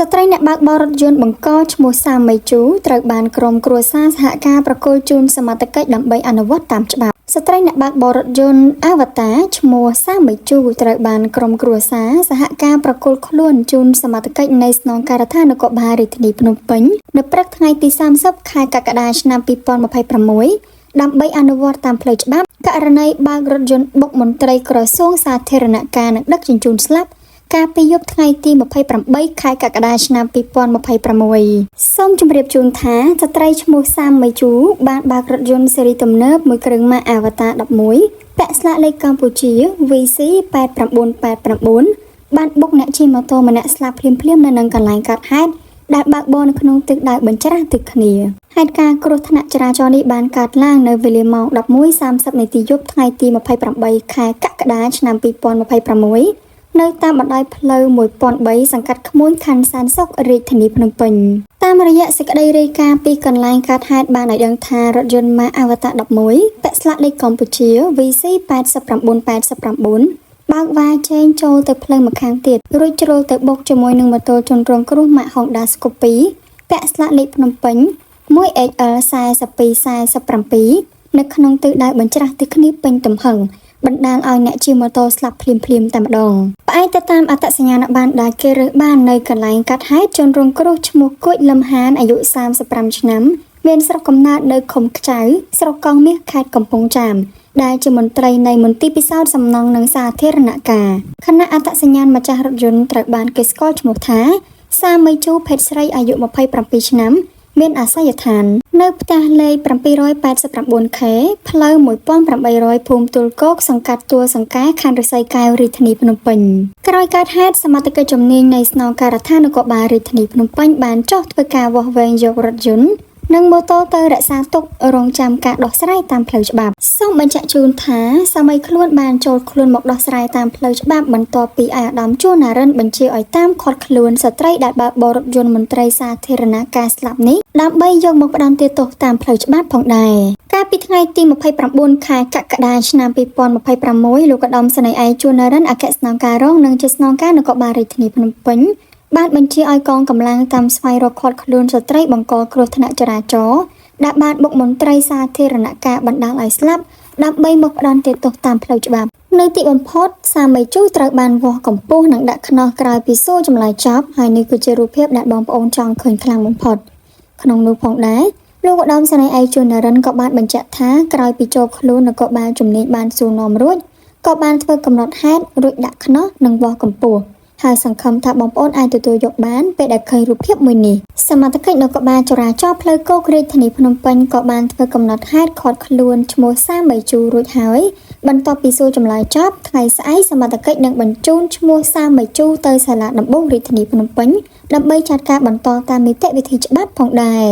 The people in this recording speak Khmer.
ស្ត្រីអ្នកបើកបររថយន្តបង្កឈ្មោះសាមមេជូត្រូវបានក្រុមគ្រួសារសហការប្រគល់ជូនសមត្ថកិច្ចដើម្បីអនុវត្តតាមច្បាប់ស្ត្រីអ្នកបើកបររថយន្តអវតារឈ្មោះសាមមេជូត្រូវបានក្រុមគ្រួសារសហការប្រគល់ខ្លួនជូនសមត្ថកិច្ចនៃស្នងការដ្ឋាននគរបាលរាជធានីភ្នំពេញនៅព្រឹកថ្ងៃទី30ខែកក្កដាឆ្នាំ2026ដើម្បីអនុវត្តតាមផ្លូវច្បាប់ករណីបើករថយន្តបុកមន្ត្រីក្រសួងសាធារណការនិងដឹកជញ្ជូនស្លាប់កាលពីយប់ថ្ងៃទី28ខែកក្កដាឆ្នាំ2026សូមជម្រាបជូនថាស្ត្រីឈ្មោះសាមមេជូបានបើករថយន្តស៊េរីទំនើបមួយគ្រឿងម៉ាកអវតារ11ពាក់ស្លាកលេខកម្ពុជា VC8989 បានបុកអ្នកជិះម៉ូតូម្នាក់ស្លាប់ភ្លាមៗនៅនឹងកន្លែងកើតហេតុដែលបើកបរនៅក្នុងទឹកដោយបញ្ច្រាស់ទឹកគ្នាហេតុការណ៍គ្រោះថ្នាក់ចរាចរណ៍នេះបានកើតឡើងនៅវេលាម៉ោង 11:30 នាទីយប់ថ្ងៃទី28ខែកក្កដាឆ្នាំ2026នៅតាមបណ្ដោយផ្លូវ1003សង្កាត់ក្មួយខណ្ឌសានសុខរាជធានីភ្នំពេញតាមរយៈសេចក្តីរាយការណ៍ពីកន្លែងកើតហេតុបានឲ្យដឹងថារថយន្តម៉ាកអវតារ11ពាក់ស្លាកលេខកម្ពុជា VC8989 បើកវ៉ាចេញចូលទៅផ្លូវម្ខាងទៀតរួចជ្រុលទៅបុកជាមួយនឹងម៉ូតូជនរងគ្រោះម៉ាក Honda Scoopy ពាក់ស្លាកលេខភ្នំពេញ 1XL4247 នៅក្នុងទិសដៅបញ្ច្រាស់ទឹកគ្នាពេញទំហឹងបណ្ដាលឲ្យអ្នកជិះម៉ូតូស្លាប់ភ្លាមៗតែម្ដងផ្អែកទៅតាមអត្តសញ្ញាណប័ណ្ណដែលគេរើសបាននៅកន្លែងកាត់ហេតុជនរងគ្រោះឈ្មោះគួចលឹមហានអាយុ35ឆ្នាំមានស្រុកកំណើតនៅឃុំខ្ចៅស្រុកកងមាសខេត្តកំពង់ចាមដែលជាមន្ត្រីនៃមន្ទីរពិសោធន៍សំណង់និងសាធារណការខណៈអត្តសញ្ញាណម្ចាស់រថយន្តត្រូវបានគេស្គាល់ឈ្មោះថាសាមេជូភេទស្រីអាយុ27ឆ្នាំមានអាសយដ្ឋាននៅផ្ទះលេខ 789K ផ្លូវ 1800 ភូមិទួលគោកសង្កាត់ទួលសង្កែខណ្ឌរិស័យកែវរាជធានីភ្នំពេញក្រោយកើតហេតុសមត្ថកិច្ចជំនាញនៃស្នងការដ្ឋាននគរបាលរាជធានីភ្នំពេញបានចុះធ្វើការវាស់វែងយករថយន្តនិងម៉ូតូទៅរក្សាទុករងចាំការដោះស្រាយតាមផ្លូវច្បាប់សូមបញ្ជាក់ជូនថាសាមីខ្លួនបានចូលខ្លួនមកដោះស្រាយតាមផ្លូវច្បាប់បន្ទាប់ពីអាដាមជួនណារិនបញ្ជាឲ្យតាមឃាត់ខ្លួនស្ត្រីដែលបើកបររថយន្តមន្ត្រីសាធារណការស្លាប់នេះដើម្បីយកមកផ្ដន្ទាទោសតាមផ្លូវច្បាប់ផងដែរកាលពីថ្ងៃទី29ខែកក្កដាឆ្នាំ2026លោកឧត្តមសេនីយ៍ឯកជួនណារិនអគ្គស្នងការរងនិងជាស្នងការនគរបាលរាជធានីភ្នំពេញបានបញ្ជាឲ្យកងកម្លាំងតាមស្វែងរកឃាត់ខ្លួនស្ត្រីបង្កគ្រោះថ្នាក់ចរាចរណ៍ដែលបានបុកមន្ត្រីសាធារណការបណ្ដាលឲ្យស្លាប់ដើម្បីមកផ្ដន្ទាទោសតាមផ្លូវច្បាប់នៅទីបំផុតសាមេជូត្រូវបានវាស់កម្ពស់និងដាក់ខ្នោះក្រោយពីសួរចម្លើយចប់ហើយនេះគឺជារូបភាពដែលបងប្អូនចង់ឃើញខ្លាំងបំផុតក្នុងនោះផងដែរលោកឧត្តមសេនីយ៍ឯកជួនណារិនក៏បានបញ្ជាក់ថាក្រោយពីចូលខ្លួននគរបាលជំនាញបានសួរនាំរួចក៏បានធ្វើកំណត់ហេតុរួចដាក់ខ្នោះនិងវាស់កម្ពស់ហើយសង្ឃឹមថាបងប្អូនអាចទទួលយកបានពេលដែលឃើញរូបភាពមួយនេះសមត្ថកិច្ចនគរបាលចរាចរណ៍ផ្លូវគោករាជធានីភ្នំពេញក៏បានធ្វើកំណត់ហេតុឃាត់ខ្លួនឈ្មោះសាមេជូរួចហើយបន្ទាប់ពីសួរចម្លើយចប់ថ្ងៃស្អែកសមត្ថកិច្ចនឹងបញ្ជូនឈ្មោះសាមេជូទៅសាលាដំបងរាជធានីភ្នំពេញដើម្បីចាត់ការបន្តតាមនីតិវិធីច្បាប់ផងដែរ